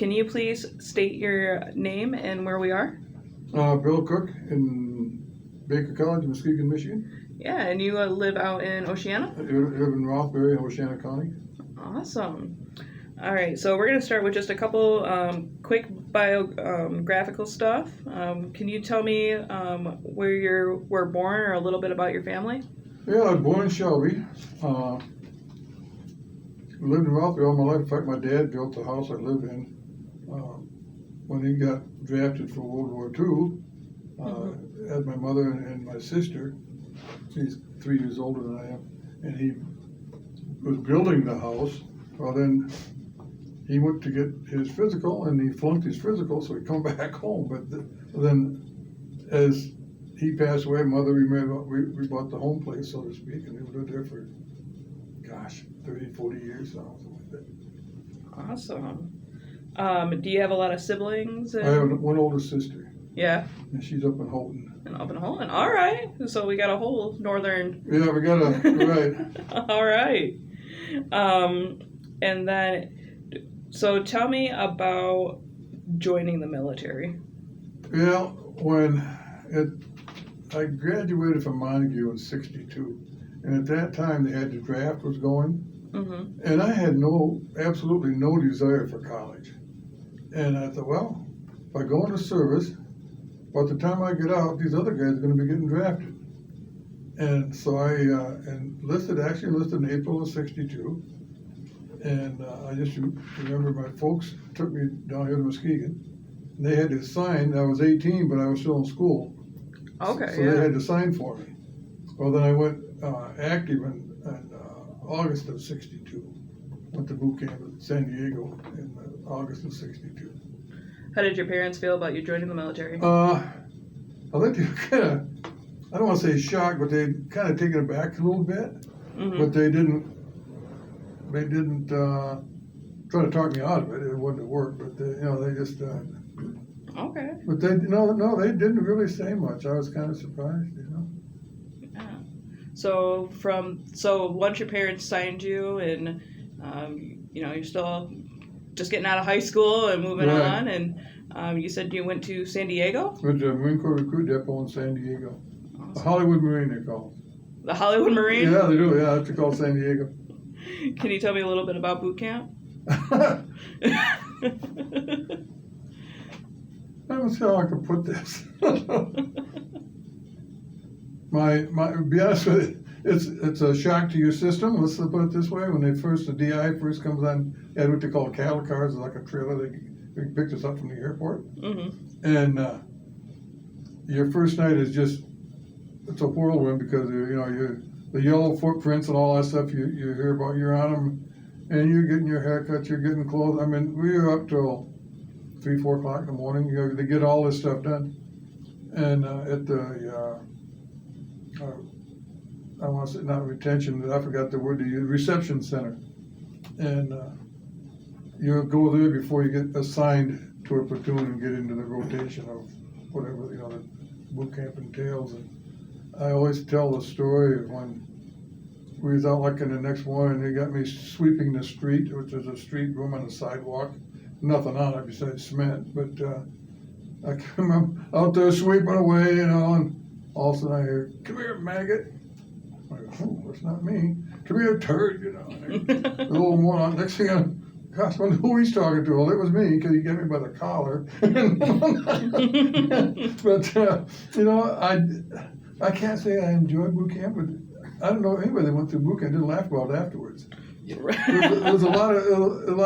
can you please state your name and where we are? Bill Cook in Baker College, Muskegon, Michigan. Yeah, and you live out in Oceana? I live in Rothbury, Oceana County. Awesome. All right, so we're going to start with just a couple quick biographical stuff. Can you tell me where you were born or a little bit about your family? Yeah, I was born in Shelby. Lived in Rothbury all my life. In fact, my dad built the house I lived in when he got drafted for World War II. Had my mother and my sister. She's 3 years older than I am. And he was building the house. Well, then he went to get his physical, and he flunked his physical, so he come back home. But then as he passed away, mother we bought the home place, so to speak, and we lived there for, 30, 40 years now. Awesome. Do you have a lot of siblings? I have one older sister. Yeah. And she's up in Houghton. Up in Houghton. All right. So we got a whole northern. Yeah, we got right. All right. And then, so tell me about joining the military. Yeah, I graduated from Montague in '62, and at that time the draft was going, and I had absolutely no desire for college. And I thought, well, if I go into service, by the time I get out, these other guys are going to be getting drafted. And so I enlisted in April of '62. And I just remember my folks took me down here to Muskegon. And they had to sign. I was 18, but I was still in school. Okay, so they had to sign for me. Well, then I went active in August of '62. Went to boot camp at San Diego in August of '62. How did your parents feel about you joining the military? I think they kind of, I don't want to say shocked, but they kind of taken aback a little bit. But they didn't try to talk me out of it. It wouldn't have worked, but they just. Okay. But they they didn't really say much. I was kind of surprised, Yeah. So once your parents signed you, and you're still just getting out of high school and moving on, and you said you went to San Diego. Went to Marine Corps Recruit Depot in San Diego. Awesome. The Hollywood Marine, they call it. The Hollywood Marine. Yeah, they do. Yeah, that's called San Diego. Can you tell me a little bit about boot camp? I don't see how I can put this. To be honest with you, it's a shock to your system. Let's put it this way: when the DI first comes on, they had what they call cattle cars, like a trailer. They picked us up from the airport, and your first night is it's a whirlwind because the yellow footprints and all that stuff you hear about. You're on them, and you're getting your haircut, you're getting clothes. I mean, we were up till 3, 4 o'clock in the morning. To get all this stuff done, and at the I want to say not retention. I forgot the word. The reception center, and you go there before you get assigned to a platoon and get into the rotation of whatever the boot camp entails. And I always tell the story of when we was out like in the next morning, they got me sweeping the street, which is a street room on the sidewalk, nothing on it besides cement. But I can remember out there sweeping away, and all of a sudden I hear, "Come here, maggot." I go, "Oh, that's not me. Come here, turd," The little moron. Next thing gosh, I wonder who he's talking to. Well, it was me because he got me by the collar. But I can't say I enjoyed boot camp, but I don't know anybody that went through boot camp didn't laugh about it afterwards. There was a lot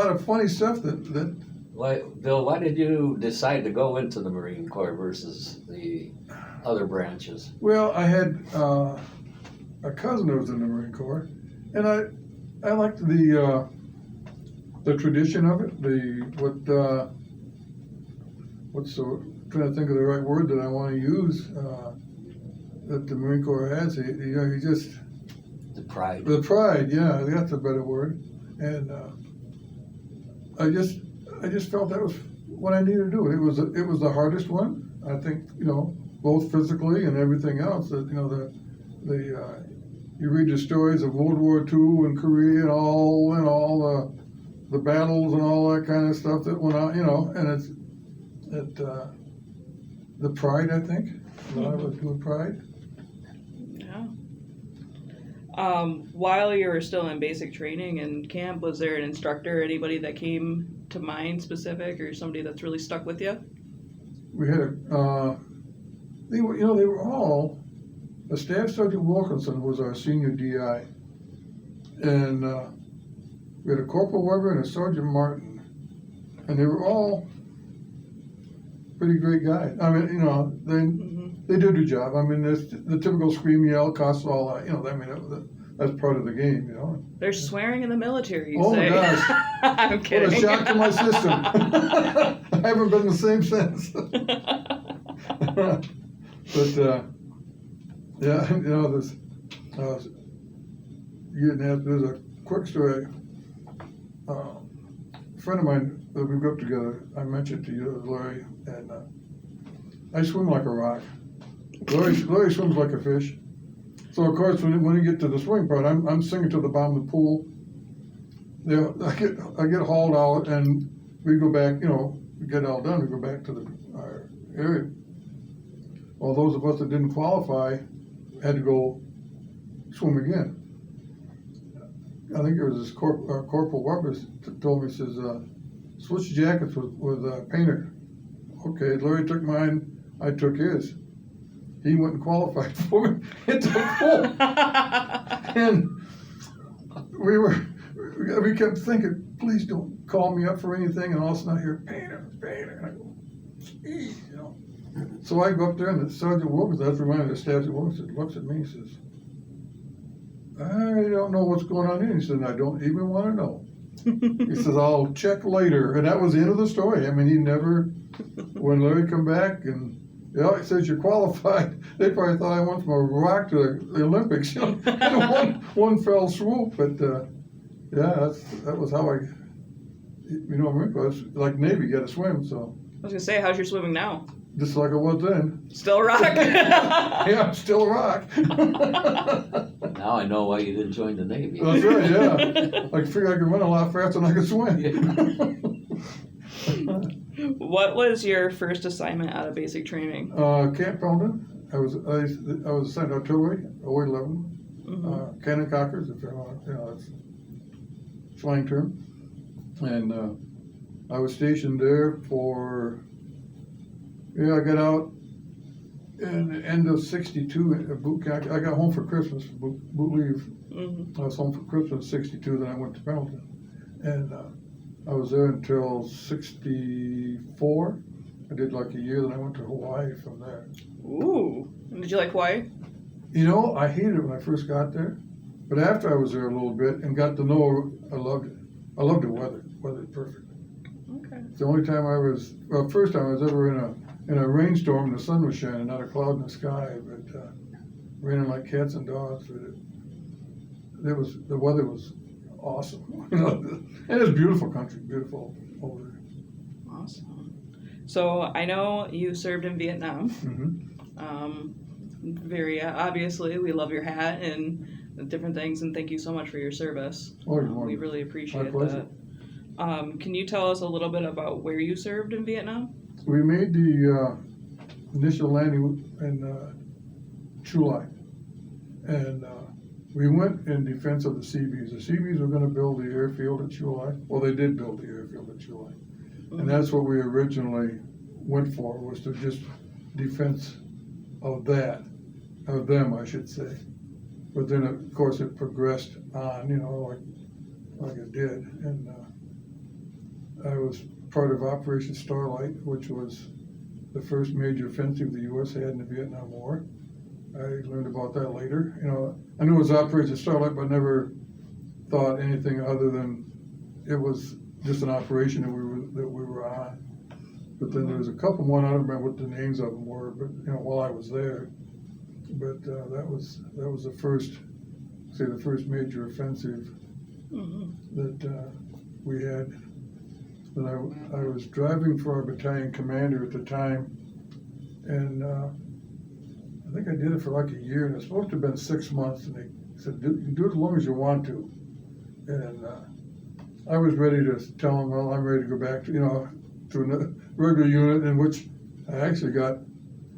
of funny stuff that. Bill, why did you decide to go into the Marine Corps versus the other branches? Well, I had a cousin who was in the Marine Corps, and I liked the tradition of it. Trying to think of the right word that I want to use. That the Marine Corps has, you just the pride. The pride, yeah, that's a better word. And I just felt that was what I needed to do. It was the hardest one, I think. Both physically and everything else. That you read the stories of World War II and Korea and all the battles and all that kind of stuff that went on, you know, and it's, the pride, I think, a lot of us do pride. Yeah. While you were still in basic training and camp, was there an instructor, anybody that came to mind specific, or somebody that's really stuck with you? We had they were all, Staff Sergeant Wilkinson was our senior DI, and we had a Corporal Weber and a Sergeant Martin, and they were all pretty great guys. I mean, you know, they did their job. I mean, there's the typical scream, yell, cuss, all that. You know, I mean, that's part of the game. You know. There's swearing in the military. You Oh say. my gosh! I'm kidding. What a shock to my system. I haven't been the same since. But yeah, you know, there's there's a quick story. A friend of mine that we grew up together, I mentioned to you, Larry, and I swim like a rock. Larry swims like a fish. So of course, when you get to the swimming part, I'm sinking to the bottom of the pool. I get hauled out, and we go back. You know, we get all done. We go back to our area. Well, those of us that didn't qualify had to go swim again. I think it was this Corporal Weber told me, says, switch jackets with Painter. Okay, Larry took mine, I took his. He went and qualified for me into the pool. And we kept thinking, please don't call me up for anything, and all of a sudden I hear, Painter. And I go, geez, you know. So I go up there, and the Sergeant Wilkinson, that's reminded of Staff Sergeant Wilkinson, looks at me and says, I don't know what's going on here. He said, I don't even want to know. He says, I'll check later. And that was the end of the story. I mean, he never, when Larry come back and, he says, you're qualified. They probably thought I went from a rock to the Olympics, you know, in one fell swoop. But, yeah, that was how you know, it was like Navy, you got to swim, so. I was gonna say, how's your swimming now? Just like it was then. Still a rock? Yeah, still a rock. Now I know why you didn't join the Navy. That's right, yeah. I figured I could run a lot faster than I could swim. What was your first assignment out of basic training? Camp Pendleton. I was assigned artillery, 011. Cannon cockers, if you know, that's slang term. And I was stationed there for, I got out in the end of '62 at boot camp. I got home for Christmas, boot leave. I was home for Christmas in '62, then I went to Pendleton. And I was there until '64. I did like a year, then I went to Hawaii from there. Ooh. Did you like Hawaii? You know, I hated it when I first got there. But after I was there a little bit and got to know, I loved it. I loved the weather. Weather's perfect. Okay. It's the only time first time I was ever in a rainstorm and the sun was shining, not a cloud in the sky, but raining like cats and dogs. The weather was awesome. You know, and it's beautiful country, beautiful over there. Awesome. So I know you served in Vietnam. Very obviously, we love your hat and the different things, and thank you so much for your service. Oh, we really appreciate pleasure. that. Can you tell us a little bit about where you served in Vietnam? We made the initial landing in Chulai, and we went in defense of the Seabees. The Seabees were going to build the airfield at Chulai. Well, they did build the airfield at Chulai, and that's what we originally went for, was to just defense of them, I should say. But then, of course, it progressed on, you know, like it did, and I was part of Operation Starlight, which was the first major offensive the U.S. had in the Vietnam War. I learned about that later. You know, I knew it was Operation Starlight, but never thought anything other than it was just an operation that we were on. But then there was a couple more, I don't remember what the names of them were, but you know, while I was there. But that was the first major offensive that we had. And I was driving for our battalion commander at the time, and I think I did it for like a year, and it's supposed to have been 6 months, and they said, you can do it as long as you want to. And I was ready to tell him, well, I'm ready to go back to, to a regular unit, in which I actually got,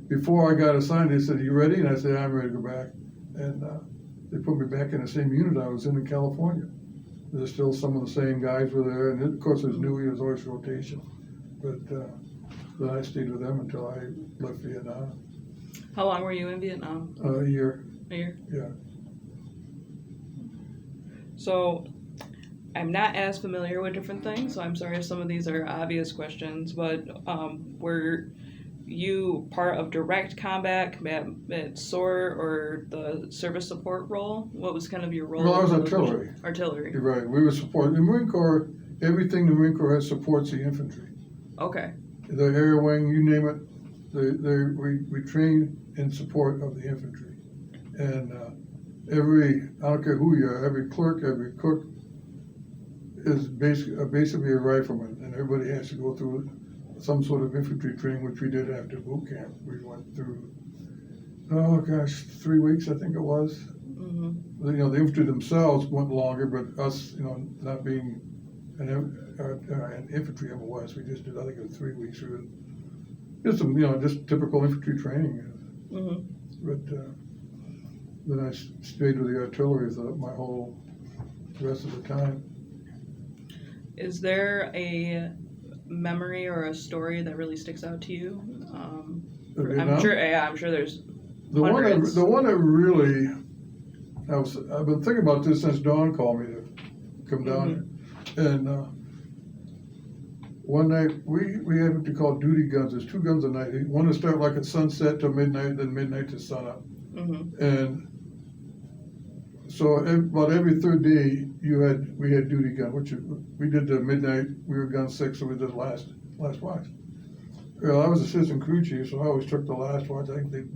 before I got assigned, they said, you ready? And I said, I'm ready to go back. And they put me back in the same unit I was in California. There's still some of the same guys were there, and of course there's new, there's always rotation. But then I stayed with them until I left Vietnam. How long were you in Vietnam? A year. A year? Yeah. So I'm not as familiar with different things, so I'm sorry if some of these are obvious questions, but were you part of direct combat at SOAR, or the service support role? What was kind of your role? Well, I was in those artillery. missions? Artillery. You're right. We were supporting the Marine Corps. Everything the Marine Corps has supports the infantry. Okay. The air wing, you name it. We train in support of the infantry. And I don't care who you are, every clerk, every cook is basically a rifleman, and everybody has to go through some sort of infantry training, which we did after boot camp. We went through, 3 weeks, I think it was. Mm-hmm. The infantry themselves went longer, but us, not being an infantry MOS, we just did, I think it was 3 weeks. Just some, just typical infantry training. Mm-hmm. But then I stayed with the artillery for my whole rest of the time. Is there a memory or a story that really sticks out to you? I'm sure there's The hundreds. one that really, I've been thinking about this since Dawn called me to come down here. And one night, we had what you call duty guns. There's 2 guns a night. One to start like at sunset till midnight, then midnight to sunup. Mm-hmm. And so about every third day, we had duty gun, which we did the midnight. We were gun 6, so we did last watch. Well, I was assistant crew chief, so I always took the last watch. I think they'd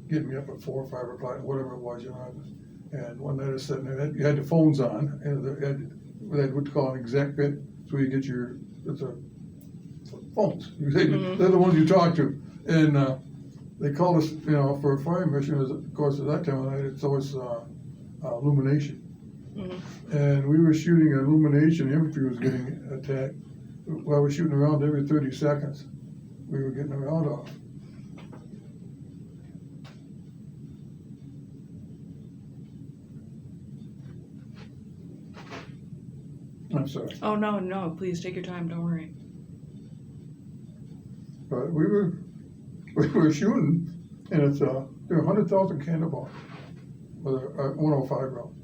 get me up at 4 or 5 o'clock, whatever it was, And one night I was sitting there, you had the phones on, and they had what you call an exec bit, so you get phones. Mm-hmm. They're the ones you talk to. And they called us, for a fire mission. Of course, at that time of night, it's always illumination. Mm-hmm. And we were shooting illumination. Infantry was getting attacked. Well, we're shooting around every 30 seconds. We were getting a round off. I'm sorry. Oh, no, please take your time, don't worry. But we were shooting, and it's 100,000 cannonball with a 105 round.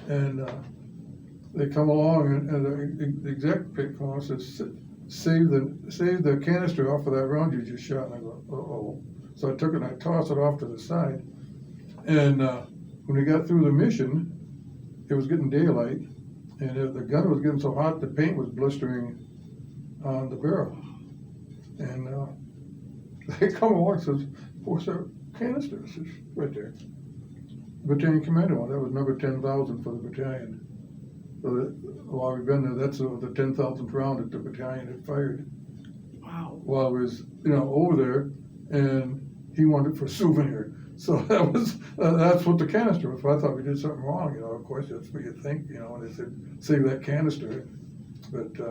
And they come along, and the exec pick from us says, save the canister off of that round you just shot. And I go, uh-oh. So I took it and I tossed it off to the side. And when we got through the mission, it was getting daylight, and the gun was getting so hot the paint was blistering on the barrel. And they come along and says, what's that canister? It says, right there. Battalion commander one, that was number 10,000 for the battalion. So while we've been there, that's the 10,000th round that the battalion had fired. Wow. While I was, over there, and he wanted it for a souvenir. So that's what the canister was. I thought we did something wrong, of course, that's what you think, and they said, save that canister. But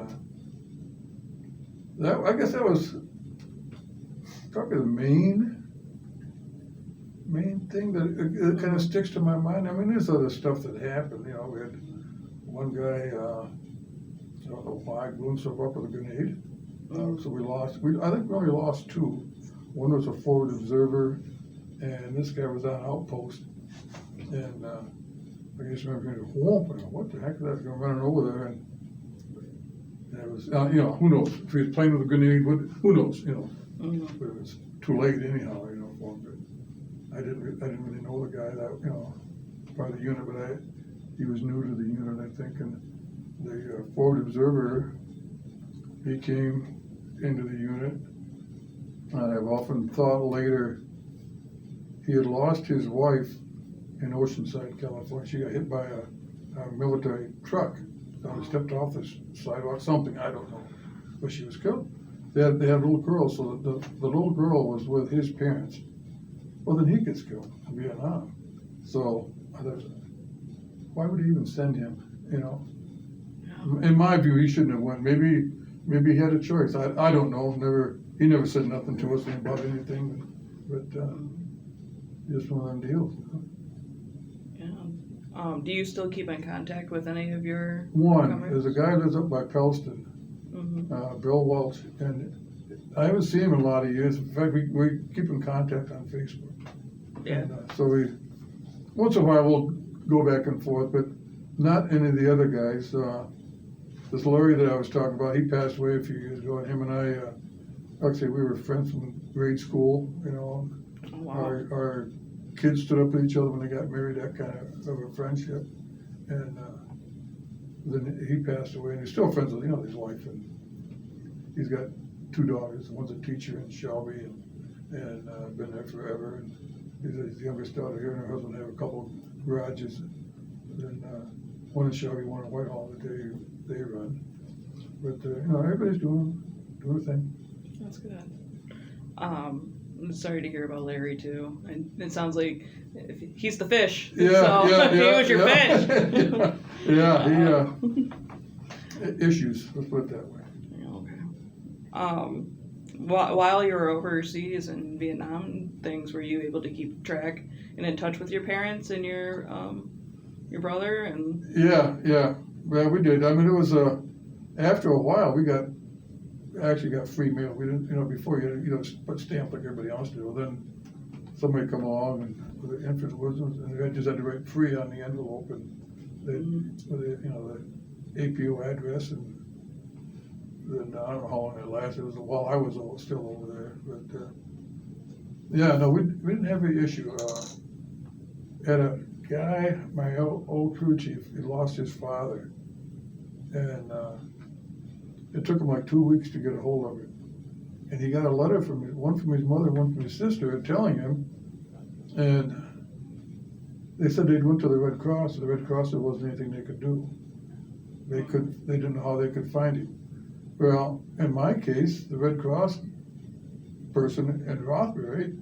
I guess that was probably the main thing that it kind of sticks to my mind. I mean, there's other stuff that happened. We had one guy, I don't know why, blew himself up with a grenade. So we lost. I think we only lost 2. One was a forward observer, and this guy was on outpost. And I guess remember hearing a whoomp, and what the heck is that? Going running over there, and it was, who knows? If he was playing with a grenade, who knows? Mm-hmm. But it was too late anyhow, for him. But I didn't really know the guy that, part of the unit, but he was new to the unit, I think, and the forward observer, he came into the unit. I've often thought later, he had lost his wife in Oceanside, California. She got hit by a military truck. He stepped off the sidewalk, something, I don't know, but she was killed. They had a little girl, so the little girl was with his parents. Well, then he gets killed in Vietnam. So I thought, why would he even send him, Yeah. In my view, he shouldn't have went. Maybe he had a choice. I don't know. He never said nothing to us about anything, but just one of them deals. Yeah. Do you still keep in contact with any of your One, comrades? there's a guy lives up by Pelston, Mm-hmm. Bill Welch, and I haven't seen him in a lot of years. In fact, we keep in contact on Facebook. Yeah. And, so once in a while we'll go back and forth, but not any of the other guys. This Larry that I was talking about, he passed away a few years ago, and him and I, actually we were friends from grade school, you know. Oh, wow. Our kids stood up with each other when they got married, that kind of a friendship. And then he passed away, and he's still friends with, his wife, and he's got 2 daughters. One's a teacher in Shelby, and been there forever. And his youngest daughter here and her husband have a couple of garages. And one in Shelby, one in Whitehall that they run. But everybody's doing their thing. That's good. I'm sorry to hear about Larry too. And it sounds like he's the fish. Yeah, so yeah, he was your yeah. fish. Issues. Let's put it that way. Okay. While you were overseas in Vietnam and things, were you able to keep track and in touch with your parents and your brother and? Yeah, we did. I mean, it was after a while we actually got free mail. We didn't, before you had to put stamp like everybody else did. Well, then somebody come along and with the infant wisdoms, and they just had to write free on the envelope and with the APO address, and then I don't know how long it lasted. It was while I was still over there, but we didn't have any issue. Had a guy, my old crew chief, he lost his father, and it took him like 2 weeks to get a hold of it. And he got a letter one from his mother, one from his sister, telling him, and they said they'd went to the Red Cross. The Red Cross, there wasn't anything they could do. They didn't know how they could find him. Well, in my case, the Red Cross person at Rothbury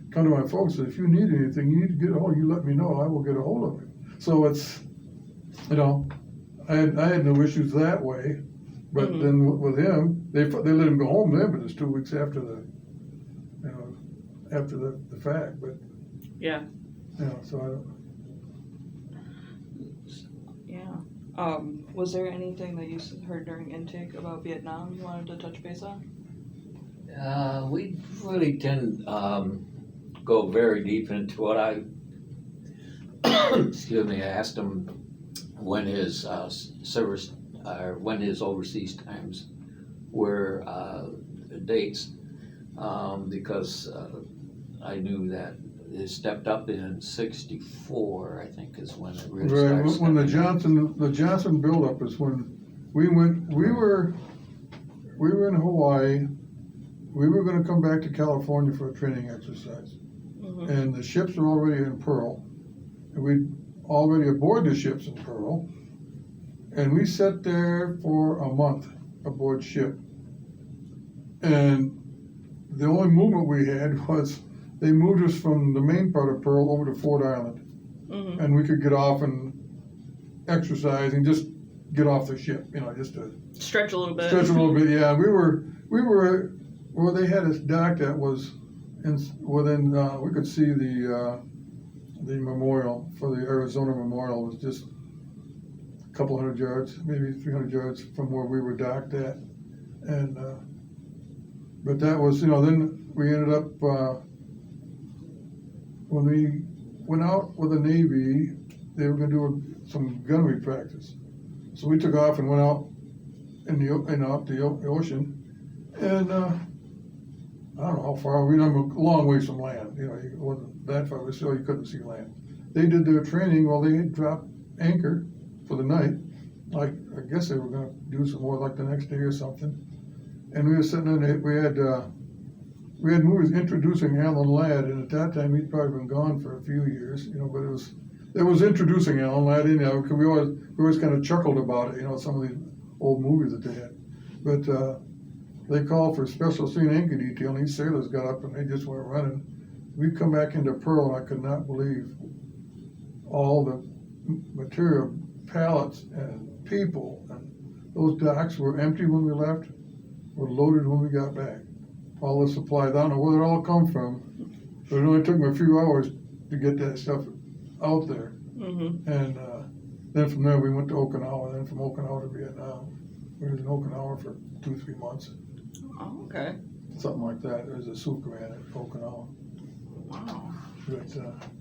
come to my folks and said, if you need anything, you need to get a hold, you let me know, I will get a hold of him. So it's, I had no issues that way, but then with him, they let him go home then, but it's 2 weeks after the fact, but. Yeah. So I don't. Yeah. Was there anything that you heard during intake about Vietnam you wanted to touch base on? We really didn't go very deep into what I asked him when his service, when his overseas times were dates, because I knew that it stepped up in '64, I think, is when it really started. Right, when the Johnson buildup is when we went. We were in Hawaii. We were going to come back to California for a training exercise, and the ships were already in Pearl, and we'd already aboard the ships in Pearl, and we sat there for a month aboard ship, and the only movement we had was they moved us from the main part of Pearl over to Ford Island, and we could get off and exercise and just get off the ship, just to stretch a little bit. Yeah, we were where they had us docked at was within we could see the memorial for the Arizona Memorial was just a couple hundred yards, maybe 300 yards from where we were docked at, and but that was then we ended up when we went out with the Navy, they were going to do some gunnery practice, so we took off and went out in the ocean, and I don't know how far. We were a long ways from land. It wasn't that far, but still you couldn't see land. They did their training while they had dropped anchor for the night. Like I guess they were going to do some more like the next day or something. And we were sitting in it. We had movies introducing Alan Ladd, and at that time he'd probably been gone for a few years. But it was introducing Alan Ladd. Because we always kind of chuckled about it. Some of these old movies that they had, but. They called for special scene anchor detail, and these sailors got up and they just went running. We come back into Pearl, and I could not believe all the material, pallets and people, and those docks were empty when we left, were loaded when we got back. All the supplies, I don't know where it all come from, but it only took me a few hours to get that stuff out there. Mm-hmm. And then from there, we went to Okinawa, and then from Okinawa to Vietnam. We was in Okinawa for 2-3 months, Oh, okay. something like that. There was a soup command at Okinawa. Wow. But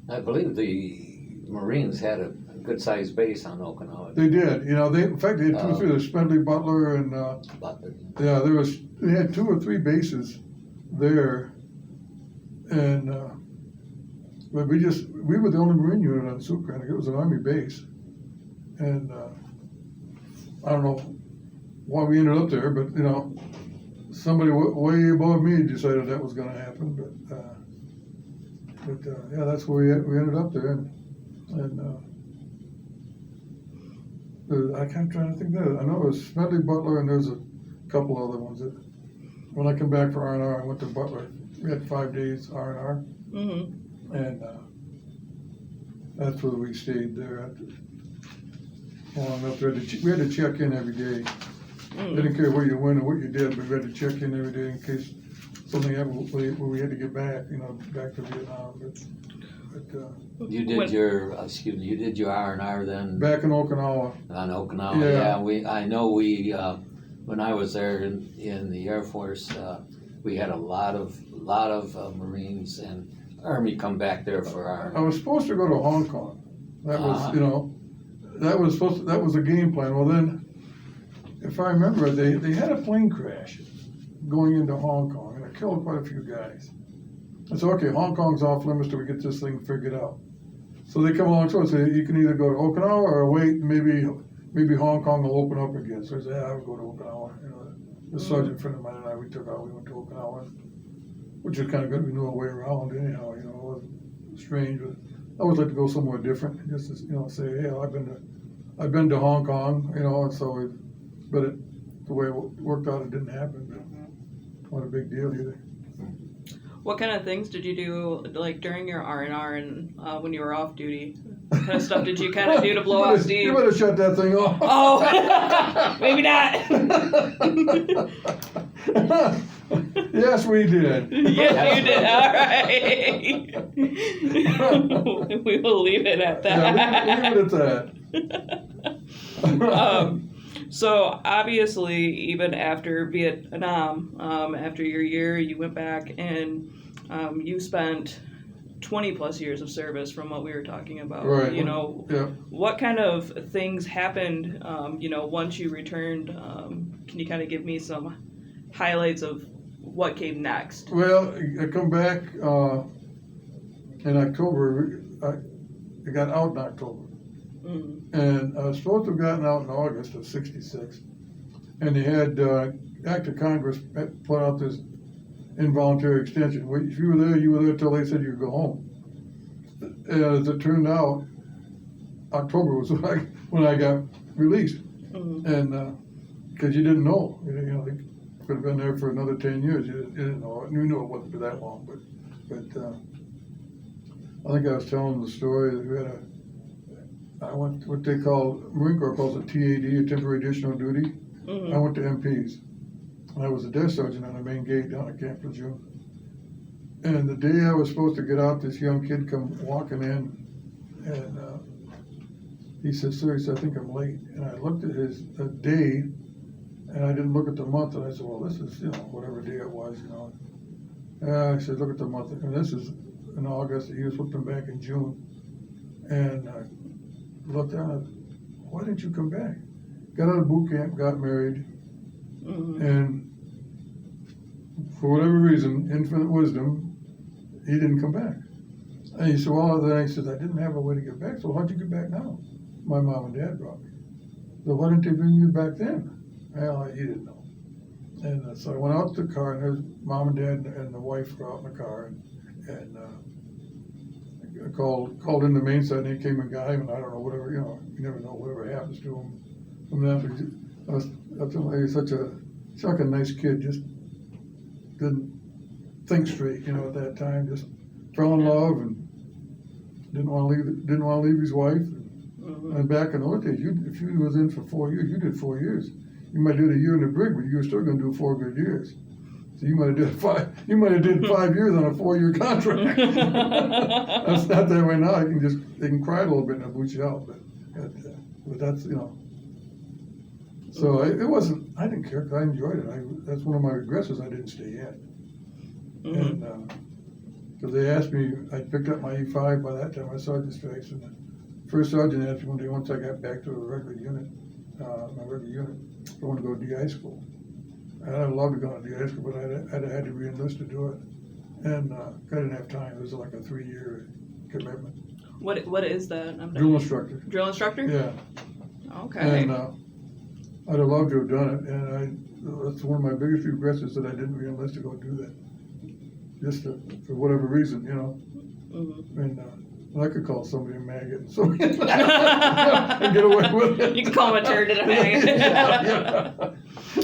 I believe the Marines had a good-sized base on Okinawa. they did, in fact, they had 2 or 3, there's Smedley Butler, and Butler. yeah, they had 2 or 3 bases there. And, but we were the only Marine unit on Sukrannik. It was an Army base. And I don't know why we ended up there, but, somebody way above me decided that was gonna happen, but yeah, that's where we ended up there. And I can't try to think of that. I know it was Smedley Butler, and there's a couple other ones that, when I come back for R&R, I went to Butler. We had 5 days R&R. Mm-hmm. And that's where we stayed there. Long enough, we had to check in every day. Mm-hmm. Didn't care where you went or what you did, but we had to check in every day in case something happened where we had to get back, back to Vietnam. But You did you did your R&R then back in Okinawa. on Okinawa. Yeah. I know we when I was there in the Air Force, we had a lot of Marines and Army come back there for I our. was supposed to go to Hong Kong. That was, Ah. that was the game plan. Well, then, if I remember, they had a plane crash going into Hong Kong, and it killed quite a few guys. I said, okay, Hong Kong's off limits till we get this thing figured out. So they come along to us and say, you can either go to Okinawa or wait, maybe Hong Kong will open up again. So I said, I would go to Okinawa. The sergeant friend of mine and I, we went to Okinawa, which was kind of good. We knew our way around anyhow, it wasn't strange. But I always like to go somewhere different, just to, say, hey, I've been to Hong Kong, and so, but the way it worked out, it didn't happen. But not a big deal either. What kind of things did you do, like during your R&R and when you were off duty? What kind of stuff did you kind of do to blow off You steam? better shut that thing off. Oh, maybe not. Yes, we did. Yes, you did. All right. We will leave it at that. Yeah, leave it at that. So obviously, even after Vietnam, after your year, you went back and you spent 20 plus years of service from what we were talking about. Right. Yeah. What kind of things happened, once you returned? Can you kind of give me some highlights of what came next? Well, I come back in October. I got out in October. Mm. And I was supposed to have gotten out in August of '66. And they had, Act of Congress had put out this involuntary extension. If you were there till they said you could go home. And as it turned out, October was when I got released. Mm. And because you didn't know, they could have been there for another 10 years. You didn't know it. You knew it wouldn't be that long, but I think I was telling the story that we had I went what they call, Marine Corps calls it TAD, a temporary additional duty. Mm. I went to MPs. I was a desk sergeant on the main gate down at Camp Lejeune. And the day I was supposed to get out, this young kid come walking in, and he said, "Sir," he said, "I think I'm late." And I looked at his day, and I didn't look at the month, and I said, "Well, this is, whatever day it was, I said, "Look at the month," and this is in August. He was supposed to come back in June, and I looked at it. Why didn't you come back? Got out of boot camp, got married, and for whatever reason, infinite wisdom, he didn't come back. And he said, well, then he says, I didn't have a way to get back, so how'd you get back now? My mom and dad brought me. So why didn't they bring you back then? Well, he didn't know. And so I went out to the car, and there's mom and dad and the wife were out in the car, and I called in the main site, and he came and got him, and I don't know, whatever, you never know whatever happens to him from that. But he was such a nice kid, just didn't think straight, at that time, just fell in love and didn't want to leave his wife. And back in those days, if you was in for 4 years, you did 4 years. You might do a year in the brig, but you were still gonna do 4 good years. So you might have did 5 years on a 4-year contract. That's not that way now. They can cry a little bit and they'll boot you out, but that's, you know. So it wasn't, I didn't care, 'cause I enjoyed it. That's one of my regrets is I didn't stay in. Mhm. And, cause they asked me, I picked up my E5 by that time, my sergeant stripes, and the first sergeant asked me one day, once I got back to a regular unit, my regular unit, I wanted to go to DI school. And I'd love to go to DI school, but I'd had to re-enlist to do it. And, I didn't have time, it was like a 3-year commitment. What is that? I'm Drill instructor, Drill instructor? yeah. Okay. And, I'd have loved to have done it, and that's one of my biggest regrets is that I didn't re-enlist to go do that. Just for whatever reason, you know. Mhm. And I could call somebody a maggot and so and get away with it. You can call him a turd and a maggot. Yeah.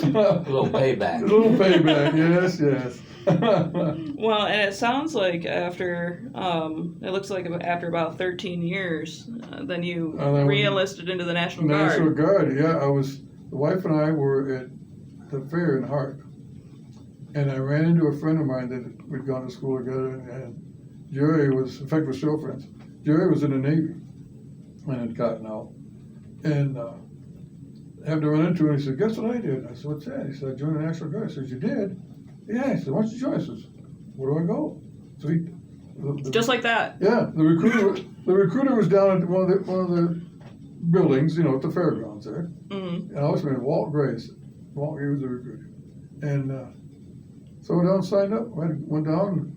A little payback. A little payback, yes. Well, and it sounds like after, it looks like after about 13 years, then you re-enlisted into the National Guard. National Guard, yeah. The wife and I were at the fair in Hart. And I ran into a friend of mine that we'd gone to school together, and Jerry was, in fact, we're still friends. Jerry was in the Navy and had gotten out. And I had to run into him, and he said, guess what I did? And I said, what's that? He said, I joined the National Guard. I said, you did? Yeah. He said, why don't you join? I said, where do I go? So Just like that. Yeah, the recruiter was down at one of the buildings, you know, at the fairgrounds there. Mm-hmm. And I was named Walt Grace. Walt, he was the recruiter. And so I went down and signed up. Went down.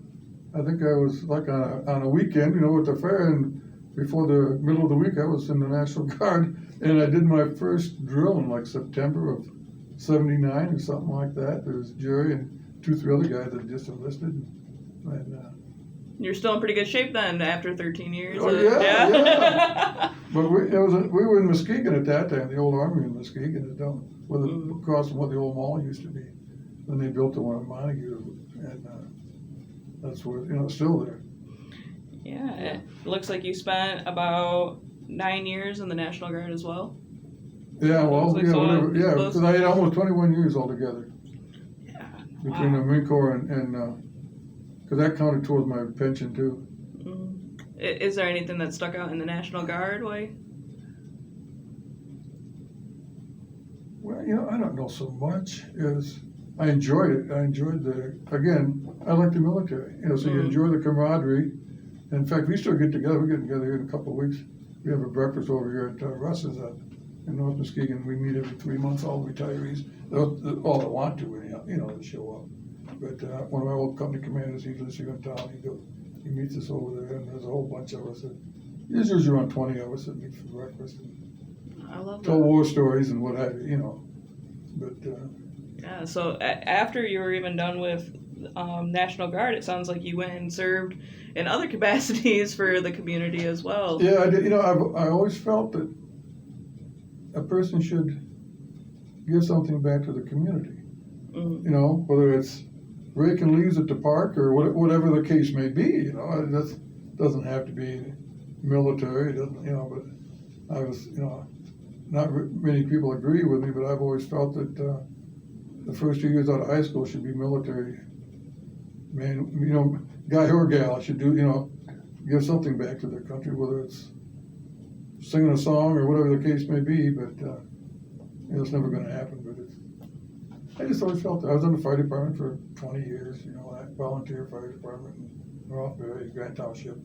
I think I was like on a weekend, you know, at the fair, and before the middle of the week, I was in the National Guard, and I did my first drill in like September of '79 or something like that. There was Jerry and 2-3 other guys that had just enlisted, and You're still in pretty good shape then after 13 years. Oh, yeah. But we were in Muskegon at that time, the old army in Muskegon, across from what the old mall used to be. Then they built the one at Montague, and that's where, you know, it's still there. Yeah, it looks like you spent about 9 years in the National Guard as well. Yeah, well, Looks like yeah, so whatever. Yeah, close. because I had almost 21 years altogether Yeah. between the Marine Corps and because that counted towards my pension too. Mm-hmm. Is there anything that stuck out in the National Guard way? Well, you know, I don't know so much. I enjoyed it. I enjoyed I like the military. You know, so you enjoy the camaraderie. In fact, we still get together. We're getting together here in a couple of weeks. We have a breakfast over here at Russ's in North Muskegon. We meet every 3 months, all the retirees, all that want to, anyhow, you know, that show up. But one of my old company commanders, he lives here in town. He meets us over there, and there's a whole bunch of us. There's usually around 20 of us that meet for breakfast and I love tell that. war stories and what have you, you know. But Yeah, so after you were even done with National Guard, it sounds like you went and served in other capacities for the community as well. yeah, I did. You know, I always felt that a person should give something back to the community. Mm-hmm. You know, whether it's raking leaves at the park or whatever the case may be. You know, that doesn't have to be military. It doesn't, you know. But I was, you know, not many people agree with me, but I've always felt that the first 2 years out of high school should be military. Man, you know, guy or gal should do, you know, give something back to their country, whether it's singing a song or whatever the case may be. But you know, it's never going to happen. But I just always felt that. I was in the fire department for 20 years. You know, I volunteer fire department in Northbury, Grant Township,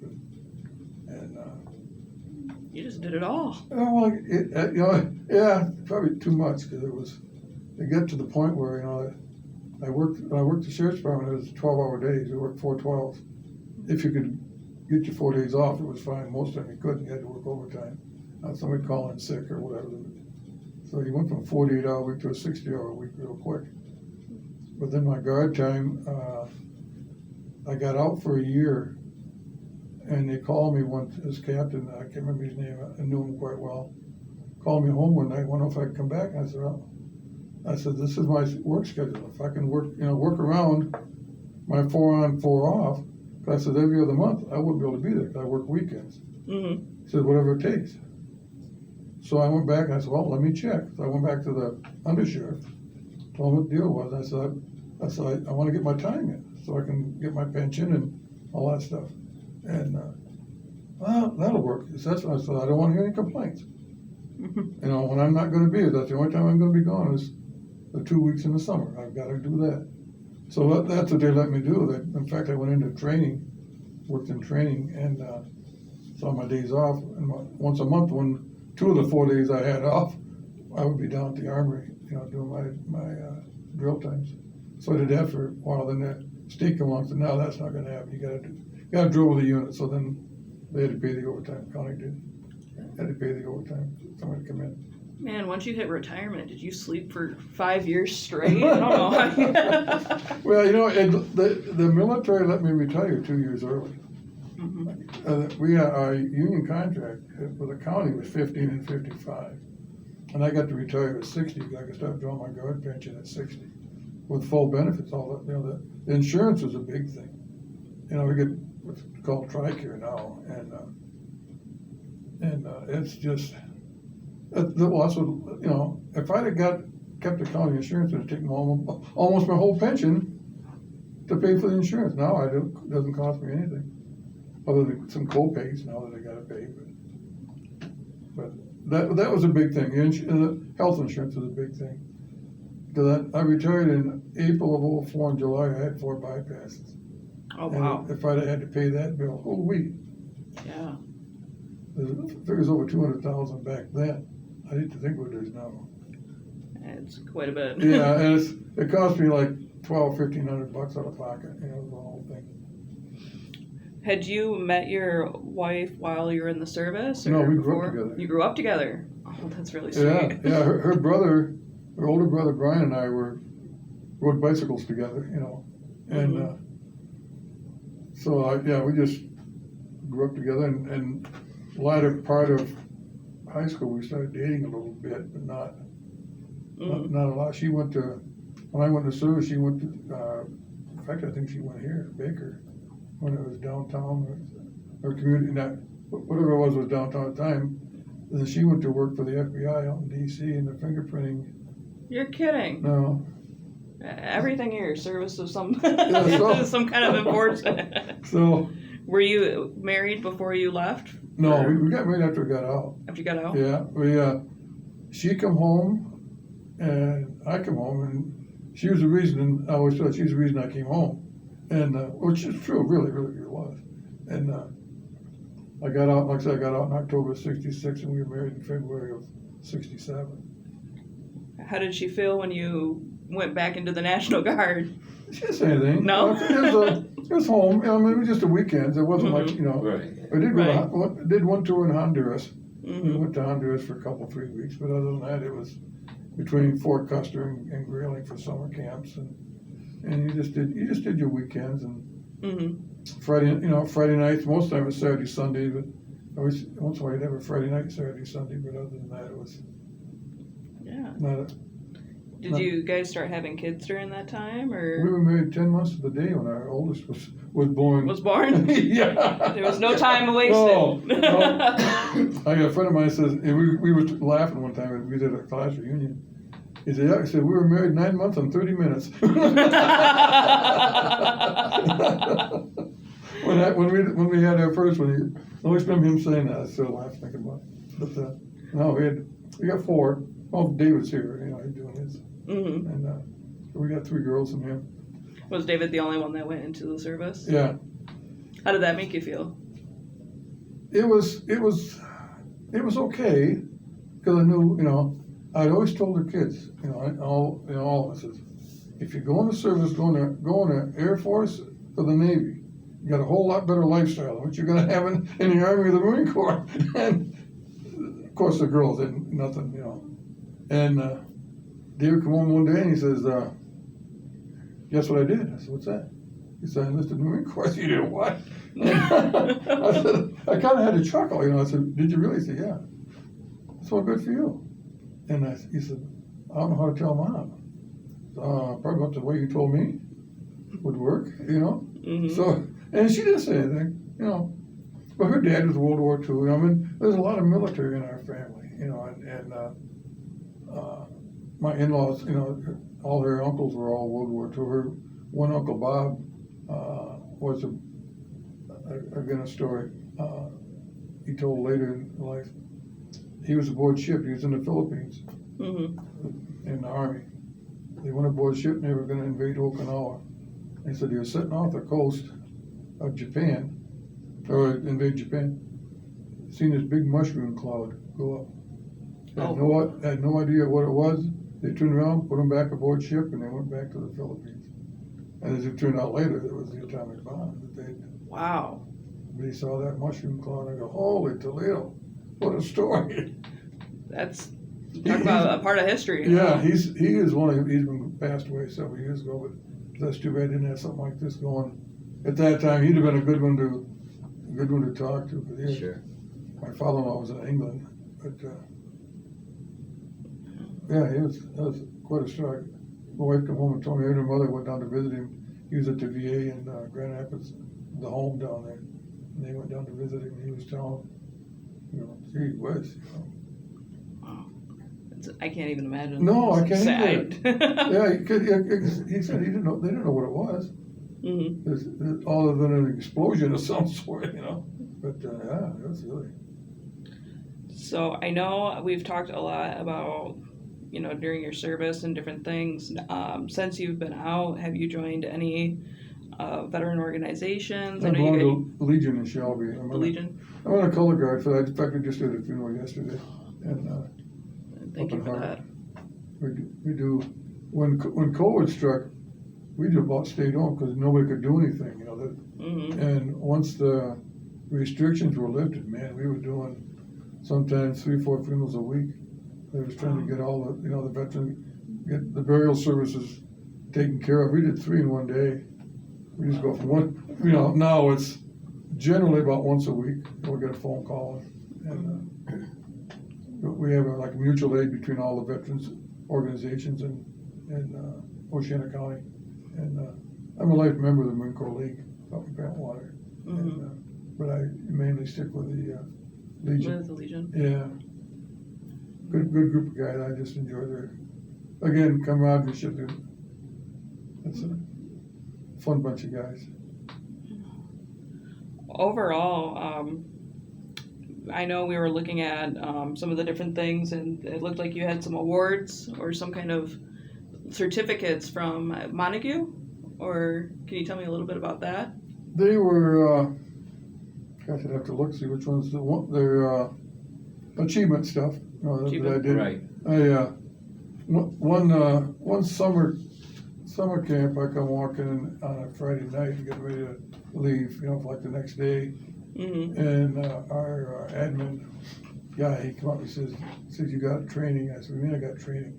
and You just did it all. well, you know, yeah, probably too much because it got to the point where, you know, when I worked the sheriff's department, it was 12-hour days. We worked 4 12s. If you could get your 4 days off, it was fine. Most of the time you couldn't. You had to work overtime. Somebody calling sick or whatever. So you went from a 48-hour week to a 60-hour week real quick. But then my guard time, I got out for a year, and they called me as captain. I can't remember his name. I knew him quite well. Called me home one night, wondered if I could come back. And I said, this is my work schedule. If I can work around my 4 on, 4 off. I said every other month I wouldn't be able to be there because I work weekends. Mm-hmm. He said whatever it takes. So I went back and I said, well, let me check. So I went back to the undersheriff, told him what the deal was. I said, I wanna get my time in, so I can get my pension and all that stuff. And, well, that'll work. He said, so I said, I don't wanna hear any complaints. You know, when I'm not gonna be here, that's the only time I'm gonna be gone is the 2 weeks in the summer. I've gotta do that. So that's what they let me do. In fact, I went into training, worked in training, and, so on my days off, and once a month, when 2 of the 4 days I had off, I would be down at the armory, you know, doing my drill times. So I did that for a while, then the state came along and said, no, that's not gonna happen, you gotta drill with a unit, so then they had to pay the overtime, county did. Had to pay the overtime, somebody to come in. Man, once you hit retirement, did you sleep for 5 years straight? I don't know. Well, you know, the military let me retire 2 years early. We had our union contract with the county was 15 and 55, and I got to retire at 60. I could start drawing my guard pension at 60 with full benefits. All that, you know, the insurance was a big thing. You know, we get what's called TRICARE now, and it's just well, that's what, you know. If I'd have kept the county insurance, it'd take almost my whole pension to pay for the insurance. Now it doesn't cost me anything. Other than some co-pays now that I gotta pay, but that was a big thing. The health insurance was a big thing. Because I retired in April of 2004. In July, I had 4 bypasses. Oh, wow. And if I'd have had to pay that bill, Yeah. the figures over 200,000 back then. I hate to think what it is now. It's quite a bit. Yeah, and it cost me like $1,500 out of pocket. You know, the whole thing. Had you met your wife while you were in the service? Or No, we grew before? up together. You grew up together? Oh, that's really sweet. Yeah. Her brother, her older brother Brian, and I rode bicycles together. You know, and so we just grew up together. And latter part of high school, we started dating a little bit, but not a lot. She went to when I went to service. She went to. In fact, I think she went here, Baker, when it was downtown or community. Whatever it was downtown at the time. And then she went to work for the FBI out in D.C. in the fingerprinting. You're kidding. No. Everything here, service of some so- some kind of importance. So. Were you married before you left? No, Or we got married after we got out. after you got out? Yeah, she come home, and I come home, and she was the reason. I always thought she was the reason I came home, and which is true, really, it was. And I got out, like I said, I got out in October of '66, and we were married in February of '67. How did she feel when you went back into the National Guard? She didn't say anything. No? It was home. I mean, it was just a weekend. It wasn't like, you know. Right. I did Right. did one tour in Honduras. Mm-hmm. We went to Honduras for a couple, 3 weeks, but other than that, it was between Fort Custer and Grayling for summer camps, and you just did your weekends and Friday nights. Most of the time it was Saturday, Sunday, but once in a while you'd have a Friday night, Saturday, Sunday, but other than that, it was not a. Did you guys start having kids during that time, or We were married 10 months to the day when our oldest was born. was born? Yeah. There was no time wasted. No. I got a friend of mine says, and we were laughing one time, we did a class reunion. He said, yeah, he said, we were married 9 months and 30 minutes. when we had our first one, I always remember him saying that. I still laugh thinking about it. But no, we got 4. Well, David's here, you know, he's doing his. And we got 3 girls and him. Was David the only one that went into the service? Yeah. How did that make you feel? It was okay, because I knew, you know, I'd always told the kids, you know, all of us, if you go in the service, go in the Air Force or the Navy, you got a whole lot better lifestyle than what you're going to have in the Army or the Marine Corps. And of course, the girls didn't, nothing, you know. And David came home one day and he says, guess what I did? I said, what's that? He said, I enlisted in the Marine Corps. I said, you did what? I said, I kind of had to chuckle, you know. I said, did you really? He said, yeah. So good for you. And he said, I don't know how to tell Mom. Probably about the way you told me would work, you know. So, and she didn't say anything, you know. But her dad was World War II. I mean, there's a lot of military in our family, you know, my in-laws, you know, all her uncles were all World War II. Her one uncle Bob was again a story he told later in life. He was aboard ship. He was in the Philippines in the army. They went aboard ship and they were going to invade Okinawa. They said they were sitting off the coast of Japan, or invade Japan. Seen this big mushroom cloud go up. Had no idea what it was. They turned around, put them back aboard ship, and they went back to the Philippines. And as it turned out later, it was the atomic bomb that they. Wow. They saw that mushroom cloud and go, "Holy Toledo, what a story!" That's talk about a part of history. Yeah, he is one of he's been passed away several years ago, but that's too bad I didn't have something like this going. At that time, he'd have been a good one to talk to. But Sure. My father-in-law was in England, but yeah, that was quite a story. My wife came home and told me her and her mother went down to visit him. He was at the VA in Grand Rapids, the home down there. And they went down to visit him, and he was telling them, you know, gee whiz, you know. I can't even imagine. No, I It's can't sad. Yeah, he said they didn't know what it was. Mm-hmm. Other than an explosion of some sort, you know. But yeah, it was really. So I know we've talked a lot about, you know, during your service and different things. Since you've been out, have you joined any veteran organizations? I'm going to Legion in Shelby. The Legion. I'm on a color guard for that. In fact, we just did a funeral yesterday, and Thank you up for in that. we do when COVID struck, we just about stayed home because nobody could do anything, you know. Mm-hmm. And once the restrictions were lifted, man, we were doing sometimes 3-4 funerals a week. They was trying to get all the, you know, the veteran, get the burial services taken care of. We did 3 in one day. We just go from one, you know, now it's generally about once a week. We'll get a phone call and we have like a mutual aid between all the veterans organizations in Oceana County. And I'm a life member of the Marine Corps League up in Brentwater. Mm-hmm. But I mainly stick with the Legion. With the Legion. Yeah. Good group of guys. I just enjoy their, again, camaraderie. It's a fun bunch of guys. Overall, I know we were looking at some of the different things, and it looked like you had some awards or some kind of certificates from Montague. Or can you tell me a little bit about that? They were, gosh, I'd have to look, see which ones. They're achievement stuff that I did. Right. One summer camp, I come walking in on a Friday night and get ready to leave, you know, for like the next day. Mm-hmm. And our admin guy, he come up and says, "You got training?" I said, "What do you mean I got training?"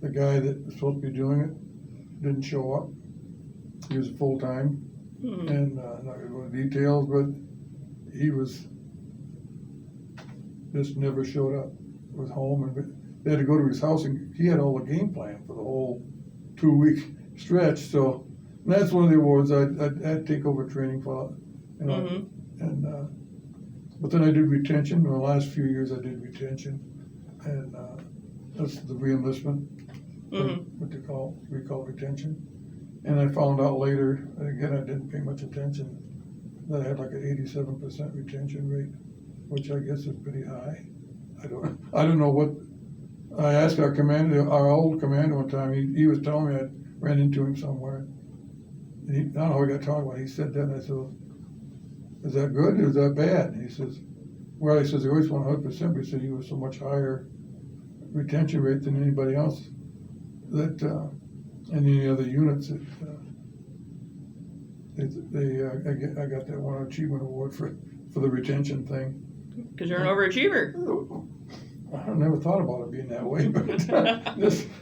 The guy that was supposed to be doing it didn't show up. He was full time, and not going to go into details, but he was just never showed up. Was home, and they had to go to his house, and he had all the game plan for the whole 2-week stretch. So and that's one of the awards I'd take over training for, you know. Mm-hmm. And but then I did retention. In the last few years, I did retention, and that's the re-enlistment. Mm-hmm. What we call retention. And I found out later, again, I didn't pay much attention, that I had like an 87% retention rate, which I guess is pretty high. I don't know what. I asked our commander, our old commander, one time. He was telling me I ran into him somewhere. And I don't know how we got talking about it. He said that, and I said, "Is that good or is that bad?" And he says, "Well," he says, "he always won 100%, but he said he was so much higher retention rate than anybody else that in any other units that I got that one achievement award for the retention thing." Because you're an overachiever. I never thought about it being that way, but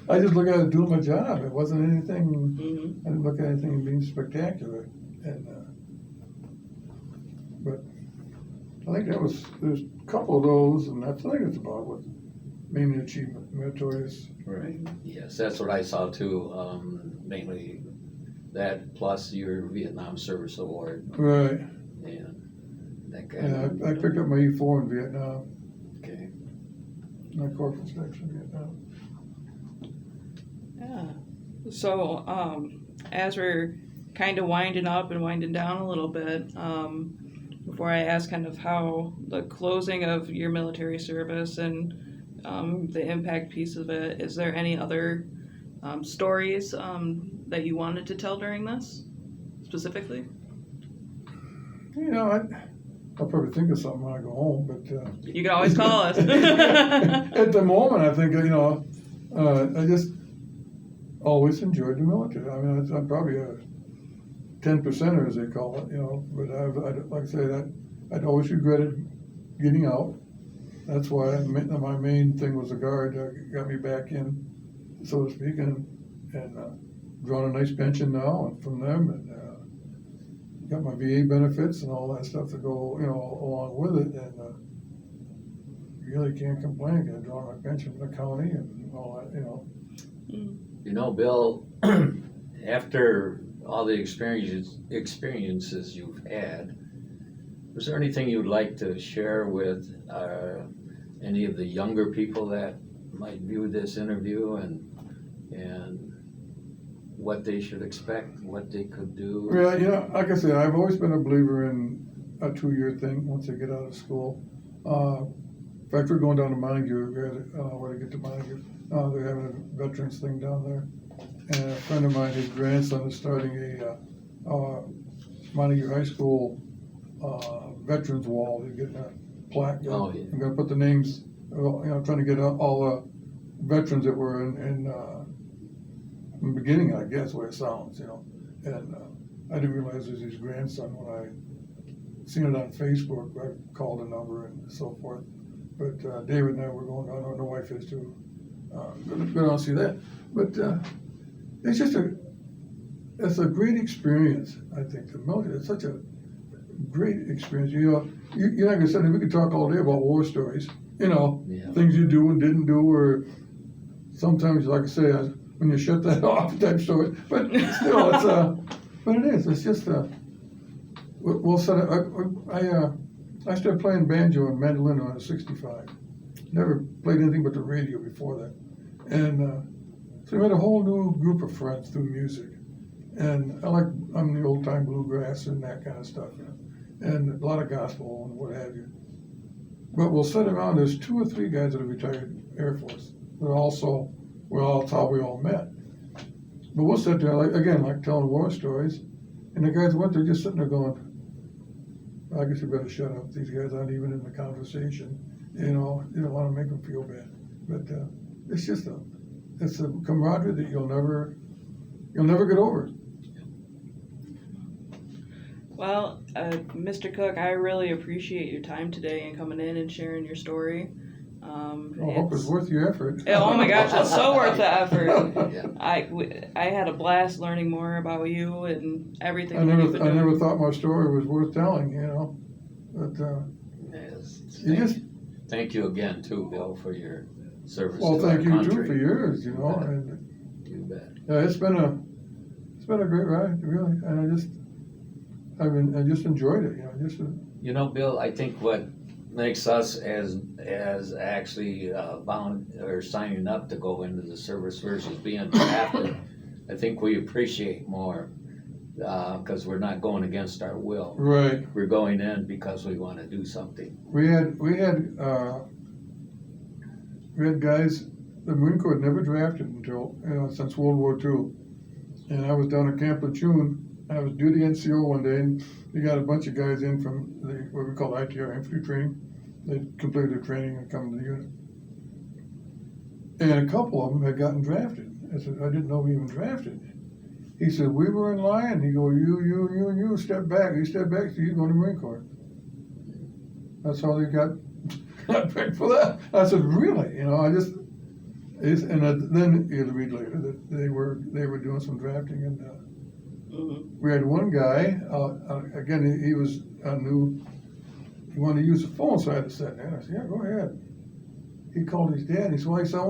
I just look at it doing my job. It wasn't anything. Mm-hmm. I didn't look at anything being spectacular, and but I think there's a couple of those, and I think it's about what mainly achievement, meritorious. Right. Yes, that's what I saw too. Mainly that plus your Vietnam Service Award. Right. And that kind And of. I picked up my E4 in Vietnam. Okay. Not corporate section, Yeah. So, as we're kind of winding up and winding down a little bit, before I ask kind of how the closing of your military service and the impact piece of it, is there any other stories that you wanted to tell during this specifically? You know, I'll probably think of something when I go home, but You can always call us. at the moment, I think, you know, I just always enjoyed the military. I mean, I'm probably a 10%er, as they call it, you know, but like I say, I'd always regretted getting out. That's why my main thing was the Guard. Got me back in, so to speak, and drawn a nice pension now and from them, and got my VA benefits and all that stuff to go, you know, along with it, and really can't complain. Got drawn my pension from the county and all that, you know. You know, Bill, after all the experiences you've had, was there anything you'd like to share with any of the younger people that might view this interview and what they should expect, what they could do? Yeah, you know, like I said, I've always been a believer in a 2-year thing once they get out of school. In fact, we're going down to Montague, when I get to Montague. They're having a veterans thing down there. And a friend of mine, his grandson is starting a Montague High School veterans wall. They're getting a plaque. Oh, yeah. I'm gonna put the names, you know, trying to get all the veterans that were in the beginning, I guess, the way it sounds, you know. And I didn't realize it was his grandson when I seen it on Facebook. I called a number and so forth. But David and I were going down, the wife is too. Go down and see that. But it's just it's a great experience, I think. The military, it's such a great experience. You know, you're not gonna sit there, we could talk all day about war stories, you know, Yeah. things you do and didn't do, or sometimes, like I say, when you shut that off type story. But still, but it is. It's just we'll set it. I started playing banjo and mandolin when I was 65. Never played anything but the radio before that, and so I met a whole new group of friends through music. And I'm the old time bluegrass and that kind of stuff, you know, and a lot of gospel and what have you. But we'll sit around. There's 2 or 3 guys that are retired Air Force. That's how we all met. But we'll sit there, like telling war stories, and the guys went there just sitting there going, I guess we better shut up. These guys aren't even in the conversation. You know, you don't want to make them feel bad. But it's just it's a camaraderie that you'll never get over. Well, Mr. Cook, I really appreciate your time today and coming in and sharing your story. I hope it's worth your effort. Oh my gosh, it's so worth the effort. Yeah. I had a blast learning more about you and everything. I that you've been doing. never thought my story was worth telling, you know. But Yes. Thank you again, too, Bill, for your service well, to our thank you country. too for yours, you know. bet. And You bet. it's been a great ride, really. And I just enjoyed it, you know. You know, Bill, I think what makes us as actually bound or signing up to go into the service versus being drafted, I think we appreciate more because we're not going against our will. Right. We're going in because we want to do something. We had guys. The Marine Corps had never drafted until since World War II, and I was down at Camp Lejeune. I was duty NCO one day, and we got a bunch of guys in from what we call ITR infantry training. They completed their training and come to the unit, and a couple of them had gotten drafted. I said, I didn't know we even drafted. He said, we were in line. He go, you step back. He stepped back. So you go to the Marine Corps. That's how they got picked for that. I said, really? You know, then you'll read later that they were doing some drafting, and we had one guy. Again, he was new. He wanted to use the phone, so I had to sit there. And I said, yeah, go ahead. He called his dad. He said, well,